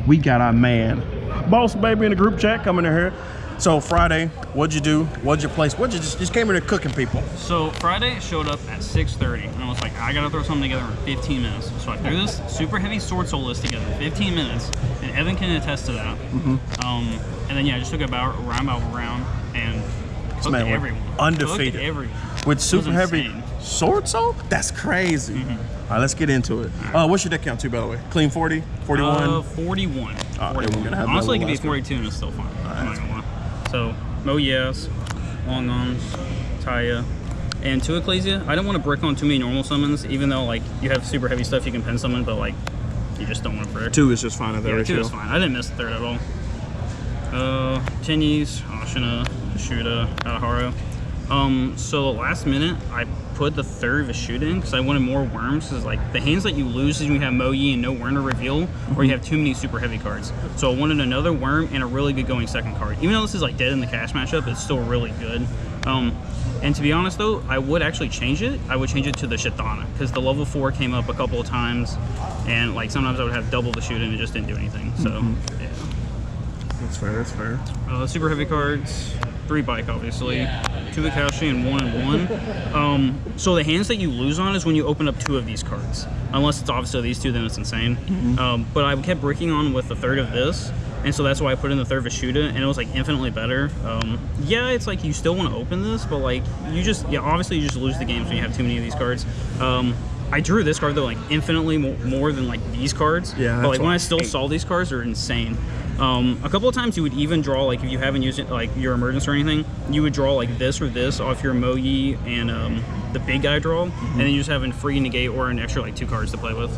we got our man, Boss Baby, in the group chat coming in here. So Friday, what'd you do? What'd you place? What'd you just came here to cooking people? So Friday showed up at 6:30, and I was like, I gotta throw something together in 15 minutes. So I threw this super heavy Swordsoul list together in 15 minutes, and Evan can attest to that. And then yeah, I just took about round and cooked everyone. Undefeated. Cooked everyone. With super heavy Swordsoul? That's crazy. All right, let's get into it. What's your deck count too, by the way? Clean 40? 41? 41. Oh, 41. Honestly, it could be 42 and it's still fine. I'm not gonna lie. So, Moyes, Long Arms, Taya, and 2 Ecclesia. I don't want to brick on too many normal summons, even though like you have super heavy stuff you can pen summon, but like you just don't want to brick. 2 is just fine at that ratio. 2 is fine. I didn't miss the 3rd at all. Tenyis, Ashina, Shuda, Alaharo. So last minute I put the 3rd Vishuda in because I wanted more worms, because like the hands that you lose is when you have Moyi and no worm to reveal, or you have too many super heavy cards. So I wanted another worm and a really good going second card. Even though this is like dead in the cash matchup, it's still really good. And to be honest though, I would actually change it. I would change it to the Shatana, because the level 4 came up a couple of times, and like sometimes I would have double Vishuda and it just didn't do anything. So yeah. That's fair, that's fair. Super heavy cards, 3 bike obviously, 2 Akashi and 1 and 1. So the hands that you lose on is when you open up 2 of these cards. Unless it's obviously these 2, then it's insane. But I kept bricking on with the 3rd of this, and so that's why I put in the 3rd Vishuda, and it was like infinitely better. Yeah, it's like you still want to open this, but like you just, obviously you just lose the games when you have too many of these cards. I drew this card though like infinitely more than like these cards. Yeah, but like when I still saw these cards, are insane. A couple of times you would even draw, like if you haven't used it like your emergence or anything, you would draw like this or this off your Moyi and the big guy draw, and then you just have a free negate or an extra like 2 cards to play with.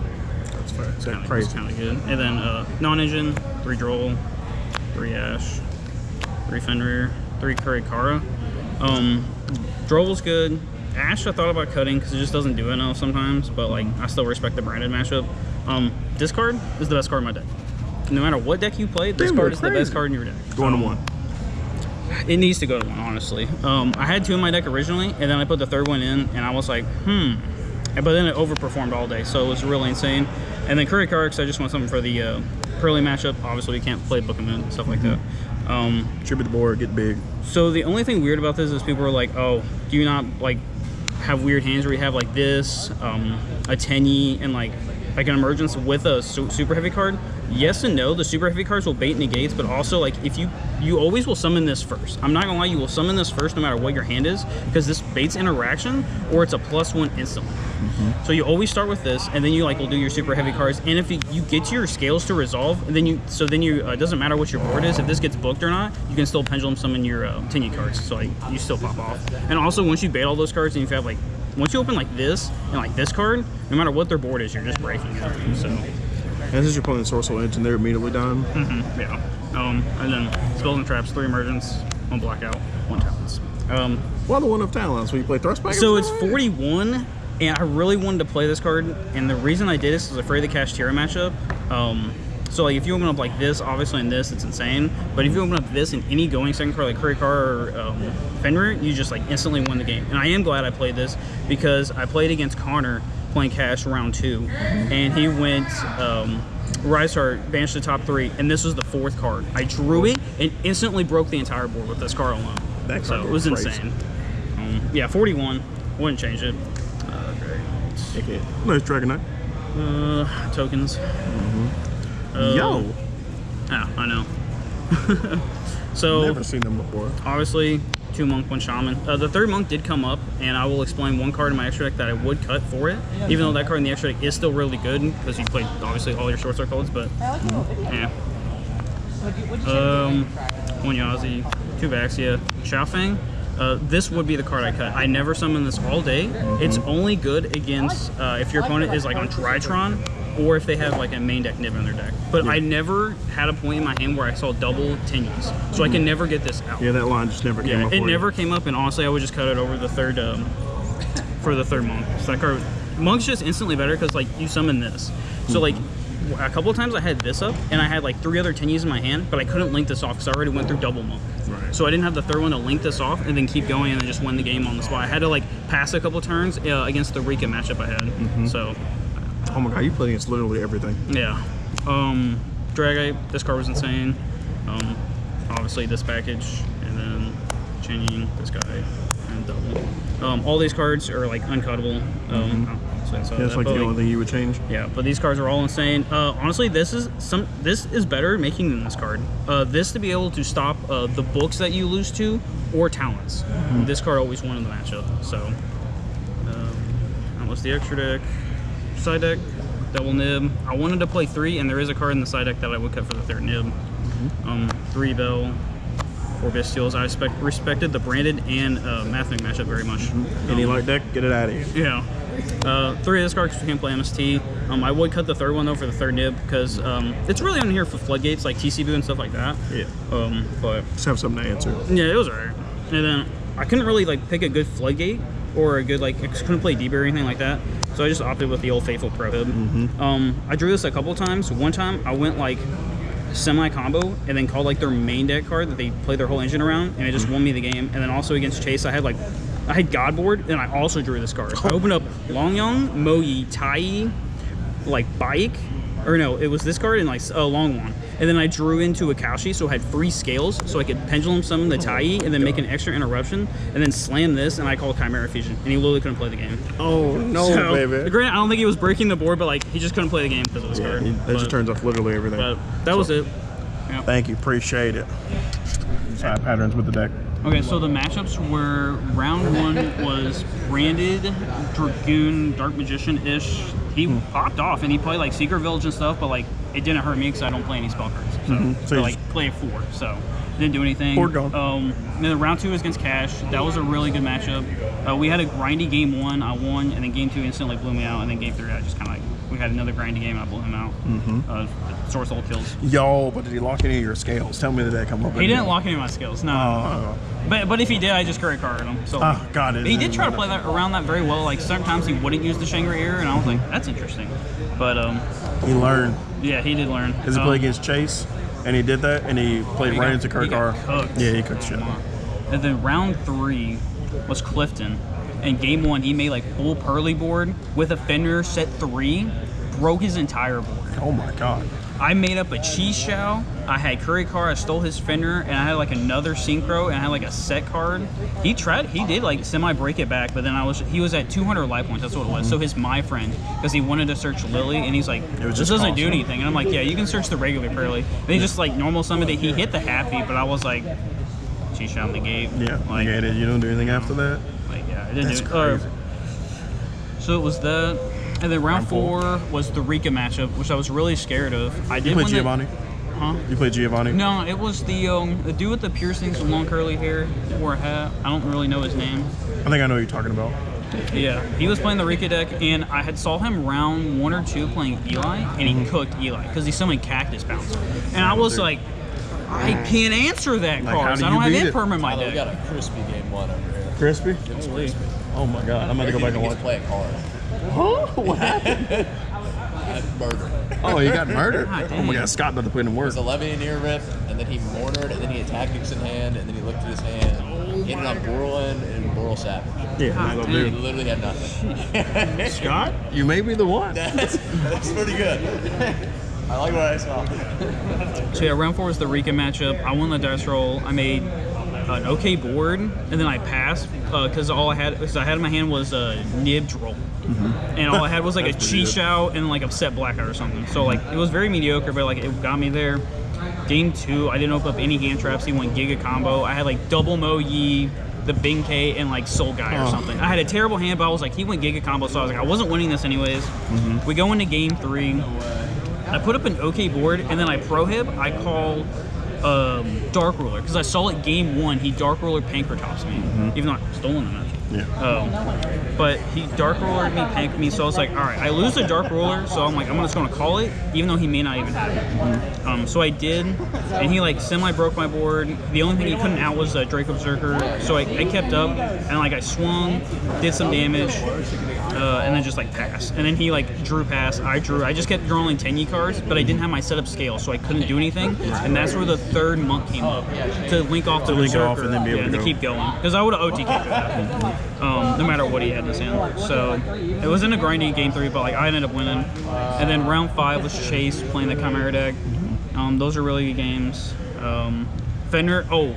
That's fair. It's kind of good. And then non-engine, 3 Droll, 3 Ash, 3 Fenrir, 3 Kurikara. Droll's good. Ash I thought about cutting because it just doesn't do enough sometimes, but like I still respect the branded matchup. This card is the best card in my deck. No matter what deck you play, this card is the best card in your deck. Going to 1. It needs to go to 1, honestly. I had 2 in my deck originally, and then I put the 3rd one in, and I was like, but then it overperformed all day, so it was really insane. And then Kurikara, because I just want something for the Pearly matchup. Obviously, we can't play Book of Moon, stuff like that. Tribute the board, get big. So the only thing weird about this is people are like, oh, do you not like have weird hands where you have like this, a Tenyi, and like an emergence with a super heavy card? Yes and no. The super heavy cards will bait negates, but also like if you always will summon this first. I'm not gonna lie, you will summon this first no matter what your hand is, because this baits interaction or it's a +1 instantly. So you always start with this, and then you like will do your super heavy cards, and if you get to your scales to resolve, and then you it doesn't matter what your board is, if this gets booked or not, you can still pendulum summon your Tenyi cards, so like you still pop off. And also once you bait all those cards and you have like, once you open like this and like this card, no matter what their board is, you're just breaking it. So and this is your opponent's Swordsoul Edge, and they're immediately done. Yeah. And then spells and traps, 3 emergence, 1 blackout, 1 talents. Well, the 1 of talents when you play Thrustback. So it's 41, and I really wanted to play this card, and the reason I did this is afraid of the Kashtira matchup. So like if you open up like this, obviously in this, it's insane. But if you open up this in any going second card like Kurikara or Fenrir, you just like instantly win the game. And I am glad I played this, because I played against Connor playing Cash round 2, and he went Rise Heart, banished the top 3, and this was the 4th card. I drew it and instantly broke the entire board with this card alone. That card it was insane. Yeah, 41. Wouldn't change it. Great. Nice Dragon Knight. Tokens. Yo. Yeah, I know. So never seen them before. Obviously, 2 Monk, 1 Shaman. The 3rd Monk did come up, and I will explain 1 card in my extra deck that I would cut for it, even though that card in the extra deck is still really good, because you played obviously all your short circles, but yeah. 1 Yazi, 2 Vaxia, Xiaofeng. This would be the card I cut. I never summon this all day. It's only good against if your opponent is like on Drytron, or if they have like a main deck Nib in their deck. But I never had a point in my hand where I saw double Tenyis, so I can never get this out. Yeah, that line just never came up. It never came up, and honestly, I would just cut it over the 3rd for the 3rd Monk. So that card, Monk's just instantly better because like you summon this. So like a couple of times I had this up, and I had like 3 other Tenyis in my hand, but I couldn't link this off because I already went through double Monk. So I didn't have the 3rd one to link this off and then keep going and then just win the game on the spot. I had to like pass a couple turns against the Rika matchup I had. So. Oh my god, you play against literally everything. Yeah. Dragite, this card was insane. Obviously this package, and then changing this guy and double. All these cards are like uncuttable. That's like the only thing you would change. Yeah, but these cards are all insane. Honestly, this is better making than this card. This to be able to stop the books that you lose to or talents. This card always won in the matchup. So that was the extra deck. Side deck, double nib. I wanted to play 3, and there is a card in the side deck that I would cut for the 3rd nib. 3 Bell, 4 Bestials. I respected the branded and Mathnic matchup very much. Any light deck, get it out of here. Yeah. 3 of this card because we can't play MST. I would cut the 3rd one though for the 3rd nib because it's really on here for floodgates like TCB and stuff like that. Yeah. But just have something to answer. Yeah, it was alright. And then I couldn't really like pick a good floodgate or a good like I couldn't play DB or anything like that. So I just opted with the old faithful prohib. I drew this a couple times. One time I went like semi-combo and then called like their main deck card that they play their whole engine around, and it just won me the game. And then also against Chase, I had Godboard, and I also drew this card. I opened up Longyong, Moyi, Tai, like Bike, or no, it was this card and like a long one. And then I drew into Akashi, so I had 3 scales, so I could pendulum summon the Tai and then make an extra interruption, and then slam this, and I called Chimera Fusion, and he literally couldn't play the game. Oh no, so, baby! Granted, I don't think he was breaking the board, but like he just couldn't play the game because of this card. That just turns off literally everything. But that was it. Yep. Thank you, appreciate it. Side patterns with the deck. Okay, so the matchups were round 1 was branded Dragoon Dark Magician-ish. He popped off and he played like Secret Village and stuff, but like it didn't hurt me because I don't play any spell cards. So like play 4, so didn't do anything. Board gone. Then round 2 was against Cash. That was a really good matchup. We had a grindy game 1, I won, and then game 2 instantly blew me out, and then game 3 I just kind of like we had another grindy game and I blew him out. Swordsoul kills. Yo, but did he lock any of your scales? Tell me the deck I'm up. He didn't lock any of my skills. No. But if he did, I just curry carded him. So got it. He did try to play that around that very well. Like sometimes he wouldn't use the Shangri-La, and I was like, that's interesting. But he learned. Yeah, he did learn. Because he played against Chase, and he did that, and he played right into Kirk R. Yeah, he cooked shit. And then round 3 was Clifton. And game 1, he made like full Pearly board with a Fender set 3, broke his entire board. Oh my god. I made up a Cheese Chow, I had Curry Car, I stole his Fender, and I had like another Synchro, and I had like a set card. He did like semi-break it back, but then he was at 200 life points, that's what it was. So his My Friend, because he wanted to search Lily, and he's like, this doesn't do anything. And I'm like, yeah, you can search the regular Pearly. And he just like normal summoned it, he hit the Happy, but I was like, Cheese Chow negate. Yeah, like, negated. You don't do anything after that? Like, yeah, I didn't do it. So it was that. And then round 4 was the Rika matchup, which I was really scared of. I did play Giovanni? Huh? You played Giovanni? No, it was the dude with the piercings with long curly hair, wore a hat. I don't really know his name. I think I know what you're talking about. Yeah, he was playing the Rika deck, and I had saw him round 1 or 2 playing Eli, and he cooked Eli because he summoned Cactus Bouncer. And I was like, I can't answer that card. I don't have Imperm in my deck. We got a crispy game 1 over here. Crispy? It was crispy. Oh my god, I'm going to go back and watch. Play a card. Huh? What happened? Murder. Oh, he got murdered? God, Oh my god, Scott about to put in It work. was 11 in ear rip, and then he mortared, and then he had tactics in hand, and then he looked at his hand, he ended on Borland and Boral Savage. Yeah, God, He literally had nothing. Scott, you may be the one. That's pretty good. I like what I saw. So yeah, round 4 was the Rika matchup. I won the dice roll. I made an okay board, and then I passed because all I had in my hand was a Nib Droll. And all I had was like a Chi Shao and like a set blackout or something. So like it was very mediocre, but like it got me there. Game 2, I didn't open up any hand traps. He went Giga combo. I had like double Mo Yi, the Bing K, and like Soul Guy or something. I had a terrible hand, but I was like, he went Giga combo, so I was like, I wasn't winning this anyways. We go into game 3. I put up an okay board, and then I prohib. I call Dark Ruler because I saw it game 1. He Dark Ruler Pankratops me, even though I stolen the match. Yeah. But he Dark Rulered me, panked me, so I was like, all right, I lose the Dark Ruler, so I'm like, I'm just going to call it, even though he may not even have it. So I did, and he like semi-broke my board. The only thing he couldn't out was Draco Berserker, so I kept up, and like I swung, did some damage, and then just like passed. And then he like drew pass, I drew. I just kept drawing 10 cards, but I didn't have my setup scale, so I couldn't do anything. And that's where the 3rd monk came up, to link off the Berserker, off and then be able to go. keep going. Because I would have OTK'd that. No matter what he had in his hand. So it was in a grinding game 3, but like I ended up winning. And then round 5 was Chase playing the Chimera deck. Those are really good games. Fenrir. Oh,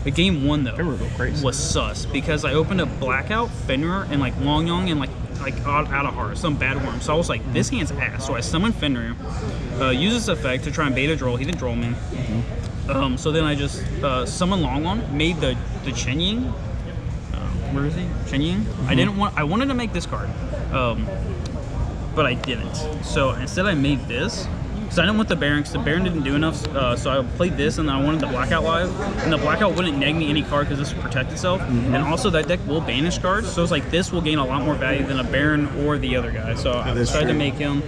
the game 1 though Fenrir go crazy. was sus because I opened a Blackout, Fenrir, and like Long Young and like out of heart, some bad worm. So I was like, this hand's ass. So I summoned Fenrir, used this effect to try and bait a droll. He didn't droll me. So then I just summoned Long Long, made the Chen Ying. Where is he? Chen Ying. I wanted to make this card, but I didn't. So instead I made this. Because I didn't want the Baron, because the Baron didn't do enough, so I played this, and then I wanted the Blackout live, and the Blackout wouldn't neg me any card because this would protect itself, and also that deck will banish cards, so it's like this will gain a lot more value than a Baron or the other guy, so I decided to make him.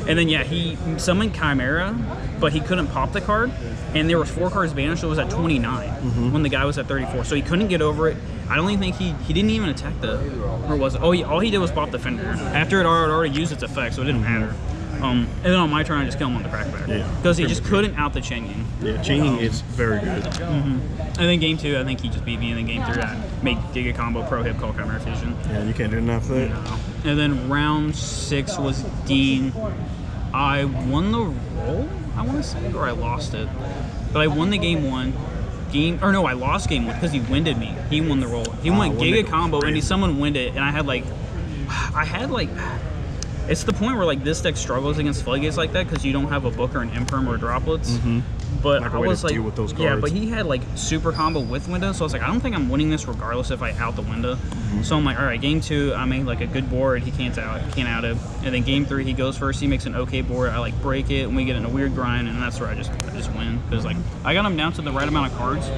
And then yeah, he summoned Chimera, but he couldn't pop the card, and there was 4 cards banished, so it was at 29 when the guy was at 34, so he couldn't get over it. I don't even think he didn't even attack or was it? Oh, all he did was pop the Fender after it already used its effect, so it didn't matter. And then on my turn, I just kill him on the crackback. Yeah. Because he just couldn't out the Chen Ying. Yeah, Chen Ying is very good. And then game 2, I think he just beat me. And then game 3, I made Giga Combo, Pro Hip, Call Chimera Fusion. Yeah, you can't do enough of that. No. And then round 6 was Dean. I won the roll, I want to say, or I lost it. But I won the game 1. I lost game 1 because he winded me. He won the roll. He went Giga Combo, and he summoned Winded, and I had like... It's the point where like this deck struggles against floodgates like that because you don't have a Booker and Imperm or droplets. But I was like, with those cards. Yeah, but he had like super combo with window, so I was like, I don't think I'm winning this regardless if I out the window. So I'm like, all right, game 2, I made like a good board. He can't out it. And then game 3, he goes first. He makes an okay board. I like break it, and we get in a weird grind, and that's where I just win because like I got him down to the right amount of cards.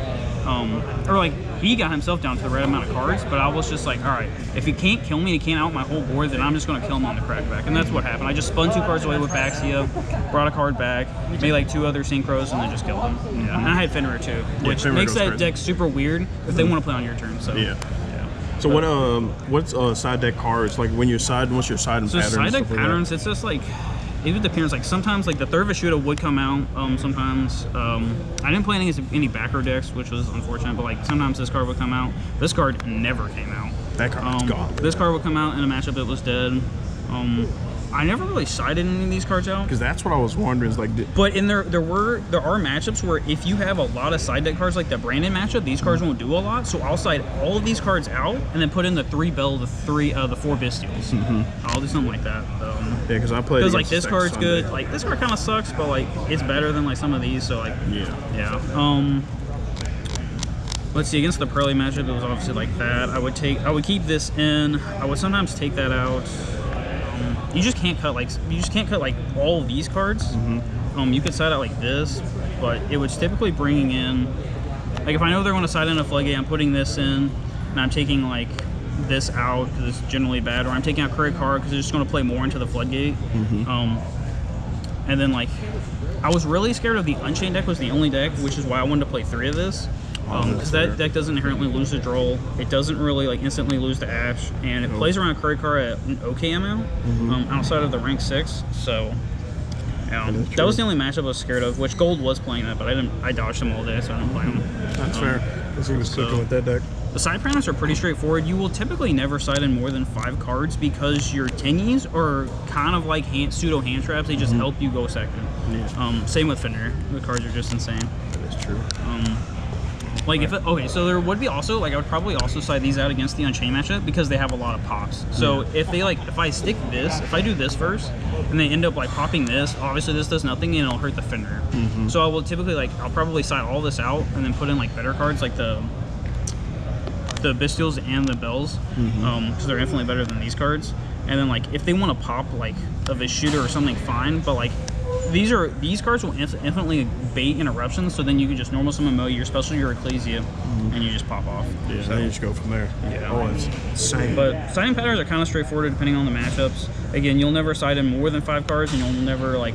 Or like he got himself down to the right amount of cards, but I was just like, all right, if he can't kill me, he can't out my whole board, then I'm just gonna kill him on the crackback, and that's what happened. I just spun 2 cards away with Baxia, brought a card back, made like 2 other synchros, and then just killed him. Yeah, and I had Fenrir too, which makes that deck super weird if they want to play on your turn. So yeah. So what's side deck cards like when you're what's your side so patterns? Side deck patterns, it's just like. It depends. Like sometimes, like the third Vishuda would come out. Sometimes I didn't play any backer decks, which was unfortunate. But like sometimes this card would come out. This card never came out. That card's gone. This card would come out in a matchup that was dead. I never really sided any of these cards out. Because that's what I was wondering. Is like, but there are matchups where if you have a lot of side deck cards, like the Brandon matchup, these cards won't do a lot. So I'll side all of these cards out and then put in the 3 Bell, the 4 Bestials. I'll do something like that. Yeah, because I played. Because like this card's good. Like this card kind of sucks, but like it's better than like some of these. So like yeah. Let's see. Against the Pearly matchup, it was obviously like that. I would keep this in. I would sometimes take that out. You just can't cut like all of these cards. You could side out like this, but it was typically bringing in, like if I know they're going to side in a floodgate, I'm putting this in, and I'm taking like this out because it's generally bad, or I'm taking out Courier Card because it's just going to play more into the floodgate. And then like I was really scared of the Unchained deck was the only deck, which is why I wanted to play 3 of this. Because that deck doesn't inherently lose the droll. It doesn't really like instantly lose the Ash, and it plays around Courier Card at an okay amount outside of the rank 6. So that was the only matchup I was scared of. Which Gold was playing that, but I dodged him all day, so I didn't play him. That's fair. Because he was cooking with that deck. The side patterns are pretty straightforward. You will typically never side in more than 5 cards because your Tenyies are kind of like pseudo hand traps. They just help you go second. Same with Fenrir. The cards are just insane. That is true. Like so there would be also like I would probably also side these out against the Unchained matchup because they have a lot of pops. So if I stick this, if I do this first, and they end up like popping this, obviously this does nothing and it'll hurt the Fenrir. So I will typically I'll probably side all this out and then put in like better cards like the Bestials and the Bells, because they're infinitely better than these cards. And then like if they want to pop like a Vishuda or something, fine. But like these cards will infinitely bait interruptions, so then you can just normal summon Mo, your special, your Ecclesia, and you just pop off. Yeah, then you just go from there. Yeah. Oh, it's insane. But siding patterns are kind of straightforward depending on the matchups. Again, you'll never side in more than 5 cards, and you'll never like,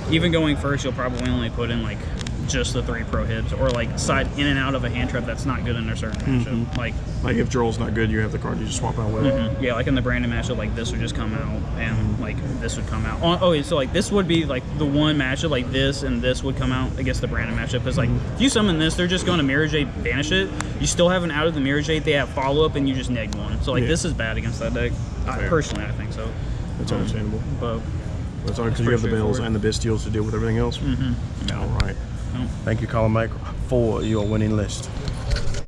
even going first, you'll probably only put in like just the 3 prohibs, or like side in and out of a hand trap that's not good in a certain matchup. Like if Droll's not good, you have the card, you just swap out with it. Yeah, like in the Brandon matchup, like this would just come out, and like this would come out. So like this would be like the one matchup, like this and this would come out against the Brandon matchup, because like if you summon this, they're just going to Mirror Jade, banish it. You still have an out of the Mirror Jade, they have follow up, and you just neg one. So like this is bad against that deck. Personally, I think so. That's understandable. But That's all because you have the bells and the bestials to deal with everything else. All right. Thank you, Colin Mike, for your winning list.